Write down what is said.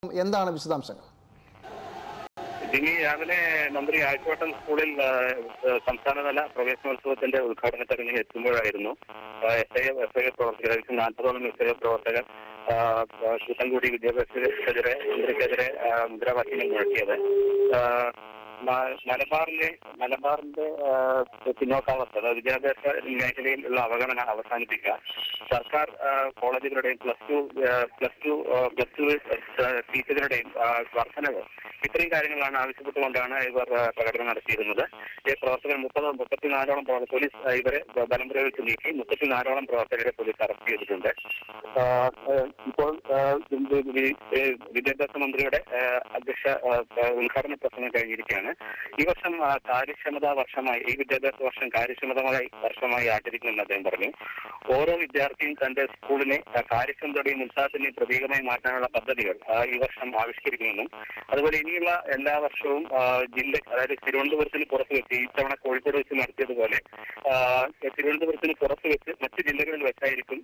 എന്താണ് വിശദാംശങ്ങൾ? ഇനി രാവിലെ മന്ത്രി ആഴ്ചവട്ടം സ്കൂളിൽ സംസ്ഥാനതല പ്രവേശനോത്സവത്തിന്റെ ഉദ്ഘാടന ചടങ്ങിൽ എത്തുമ്പോഴായിരുന്നു എസ് ഐ പ്രവർത്തകർ 40ഓളം എസ് ഐ പ്രവർത്തകർ കൂട്ടംകൂടി വിദ്യാഭ്യാസത്തിനെതിരെ മന്ത്രിക്കെതിരെ മുദ്രാവാക്യങ്ങൾ മുഴക്കിയത്. മലബാറിന്റെ പിന്നോക്കാവസ്ഥ, വിദ്യാഭ്യാസ മേഖലയിലുള്ള അവഗണന അവസാനിപ്പിക്കുക, സർക്കാർ കോളേജുകളുടെയും പ്ലസ് ടു സീറ്റുകളുടെയും വർധനവ്, ഇത്രയും കാര്യങ്ങളാണ് ആവശ്യപ്പെട്ടുകൊണ്ടാണ് ഇവർ പ്രകടനം നടത്തിയിരുന്നത്. ഈ പ്രവർത്തകർ 34ഓളം പോലീസ് ഇവരെ ബലം പ്രയോഗിച്ച് നീക്കി 34ഓളം പ്രവർത്തകരെ പോലീസ് അറസ്റ്റ് ചെയ്തിട്ടുണ്ട്. ഇപ്പോൾ വിദ്യാഭ്യാസ മന്ത്രിയുടെ അധ്യക്ഷ ഉദ്ഘാടന പ്രസംഗം കഴിഞ്ഞിരിക്കുകയാണ്. ഈ വർഷം കാര്യക്ഷമതാ വർഷമായി, ഈ വിദ്യാഭ്യാസ വർഷം കാര്യക്ഷമതമായ വർഷമായി ആചരിക്കുമെന്ന് അദ്ദേഹം പറഞ്ഞു. ഓരോ വിദ്യാർത്ഥിയും തന്റെ സ്കൂളിനെ കാര്യക്ഷമതയുടെയും ഉത്സാഹത്തിന്റെയും പ്രതീകമായി മാറ്റാനുള്ള പദ്ധതികൾ ഈ വർഷം ആവിഷ്കരിക്കുമെന്നും, അതുപോലെ ഇനിയുള്ള എല്ലാ വർഷവും അതായത് തിരുവനന്തപുരത്തിന് പുറത്ത് വെച്ച്, ഇത്തവണ കോഴിക്കോട് വെച്ച് നടത്തിയതുപോലെ തിരുവനന്തപുരത്തിന് പുറത്ത് വെച്ച് മറ്റ് ജില്ലകളിൽ വെച്ചായിരിക്കും